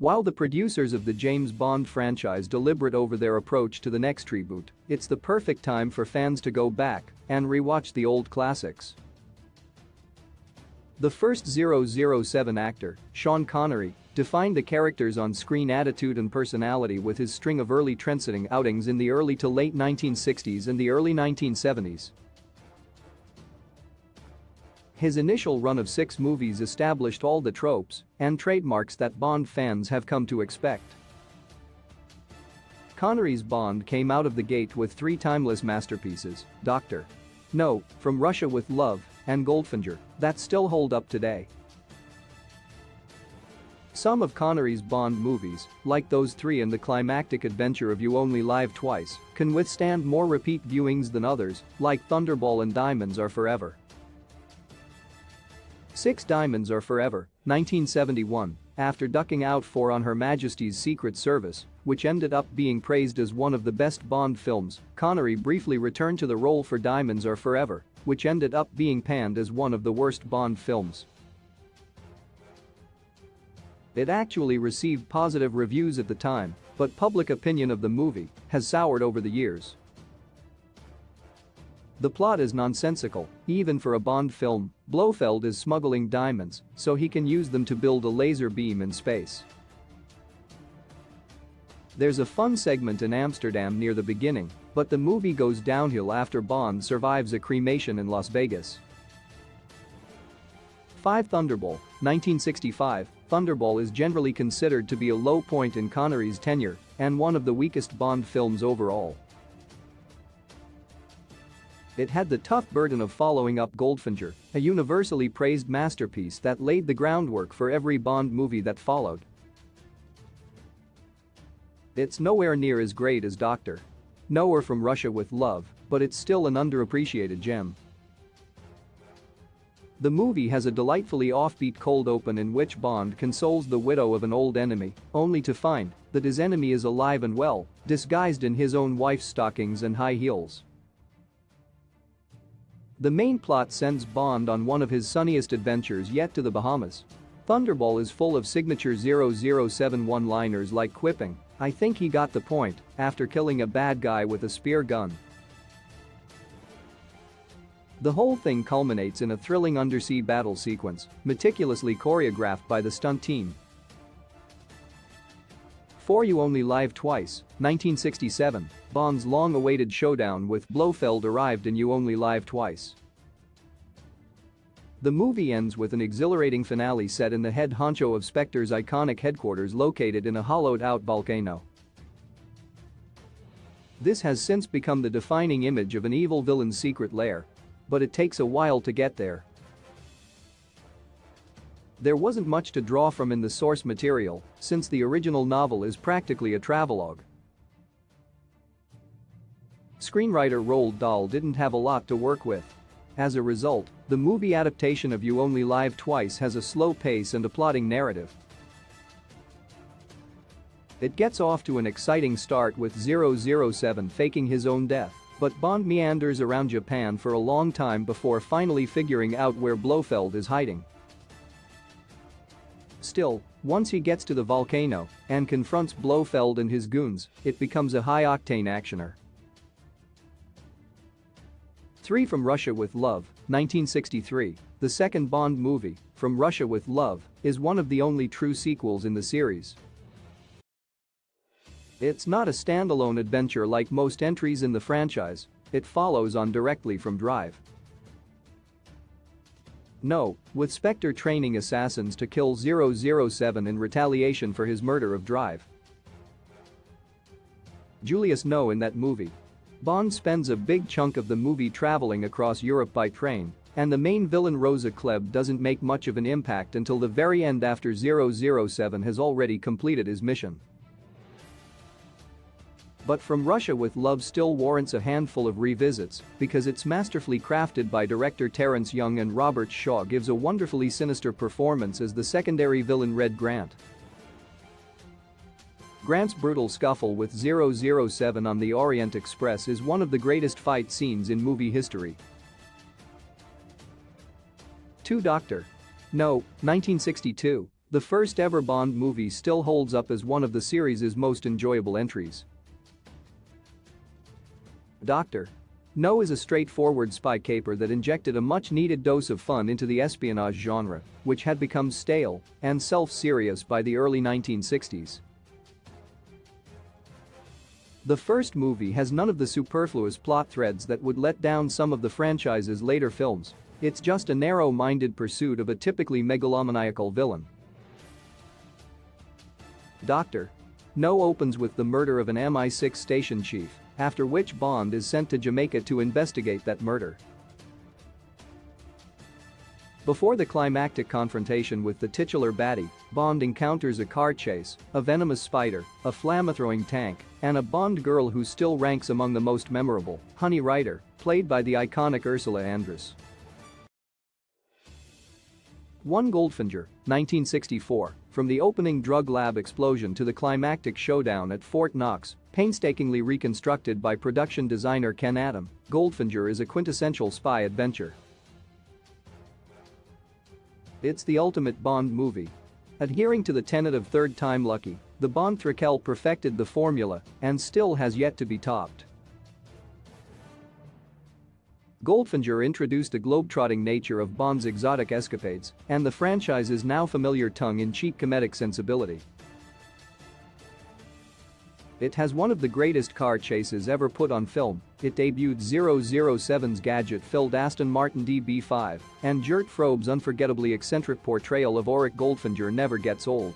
While the producers of the James Bond franchise deliberate over their approach to the next reboot, it's the perfect time for fans to go back and rewatch the old classics. The first 007 actor, Sean Connery, defined the character's on-screen attitude and personality with his string of early trendsetting outings in the early to late 1960s and the early 1970s. His initial run of 6 movies established all the tropes and trademarks that Bond fans have come to expect. Connery's Bond came out of the gate with 3 timeless masterpieces, Dr. No, From Russia with Love, and Goldfinger, that still hold up today. Some of Connery's Bond movies, like those 3 and the climactic adventure of You Only Live Twice, can withstand more repeat viewings than others, like Thunderball and Diamonds Are Forever. 6 Diamonds Are Forever, 1971, after ducking out for On Her Majesty's Secret Service, which ended up being praised as one of the best Bond films, Connery briefly returned to the role for Diamonds Are Forever, which ended up being panned as one of the worst Bond films. It actually received positive reviews at the time, but public opinion of the movie has soured over the years. The plot is nonsensical, even for a Bond film. Blofeld is smuggling diamonds so he can use them to build a laser beam in space. There's a fun segment in Amsterdam near the beginning, but the movie goes downhill after Bond survives a cremation in Las Vegas. 5 Thunderball, 1965. Thunderball is generally considered to be a low point in Connery's tenure and one of the weakest Bond films overall. It had the tough burden of following up Goldfinger, a universally praised masterpiece that laid the groundwork for every Bond movie that followed. It's nowhere near as great as Dr. No or From Russia with Love, but it's still an underappreciated gem. The movie has a delightfully offbeat cold open in which Bond consoles the widow of an old enemy, only to find that his enemy is alive and well, disguised in his own wife's stockings and high heels. The main plot sends Bond on one of his sunniest adventures yet to the Bahamas. Thunderball is full of signature 007 one-liners like quipping, "I think he got the point," after killing a bad guy with a spear gun. The whole thing culminates in a thrilling undersea battle sequence, meticulously choreographed by the stunt team. 4 You Only Live Twice, 1967, Bond's long-awaited showdown with Blofeld arrived in You Only Live Twice. The movie ends with an exhilarating finale set in the head honcho of Spectre's iconic headquarters located in a hollowed-out volcano. This has since become the defining image of an evil villain's secret lair. But it takes a while to get there. There wasn't much to draw from in the source material, since the original novel is practically a travelogue. Screenwriter Roald Dahl didn't have a lot to work with. As a result, the movie adaptation of You Only Live Twice has a slow pace and a plotting narrative. It gets off to an exciting start with 007 faking his own death. But Bond meanders around Japan for a long time before finally figuring out where Blofeld is hiding. Still, once he gets to the volcano and confronts Blofeld and his goons, it becomes a high-octane actioner. 3 From Russia with Love, 1963, the second Bond movie, From Russia with Love, is one of the only true sequels in the series. It's not a standalone adventure like most entries in the franchise, it follows on directly from Drive. No, with Spectre training assassins to kill 007 in retaliation for his murder of Drive. Julius No in that movie. Bond spends a big chunk of the movie traveling across Europe by train, and the main villain Rosa Klebb doesn't make much of an impact until the very end after 007 has already completed his mission. But From Russia with Love still warrants a handful of revisits because it's masterfully crafted by director Terrence Young, and Robert Shaw gives a wonderfully sinister performance as the secondary villain Red Grant. Grant's brutal scuffle with 007 on the Orient Express is one of the greatest fight scenes in movie history. 2 Dr. No, 1962, The first ever Bond movie still holds up as one of the series' most enjoyable entries. Dr. No is a straightforward spy caper that injected a much-needed dose of fun into the espionage genre, which had become stale and self-serious by the early 1960s. The first movie has none of the superfluous plot threads that would let down some of the franchise's later films. It's just a narrow-minded pursuit of a typically megalomaniacal villain. Dr. No opens with the murder of an MI6 station chief, after which Bond is sent to Jamaica to investigate that murder. Before the climactic confrontation with the titular baddie, Bond encounters a car chase, a venomous spider, a flamethrower tank, and a Bond girl who still ranks among the most memorable, Honey Rider, played by the iconic Ursula Andress. 1 Goldfinger, 1964, from the opening drug lab explosion to the climactic showdown at Fort Knox, painstakingly reconstructed by production designer Ken Adam, Goldfinger is a quintessential spy adventure. It's the ultimate Bond movie. Adhering to the tenet of third time lucky, the Bond Thrikel perfected the formula and still has yet to be topped. Goldfinger introduced the globetrotting nature of Bond's exotic escapades and the franchise's now familiar tongue-in-cheek comedic sensibility. It has one of the greatest car chases ever put on film. It debuted 007's gadget-filled Aston Martin DB5, and Gert Frobe's unforgettably eccentric portrayal of Auric Goldfinger never gets old.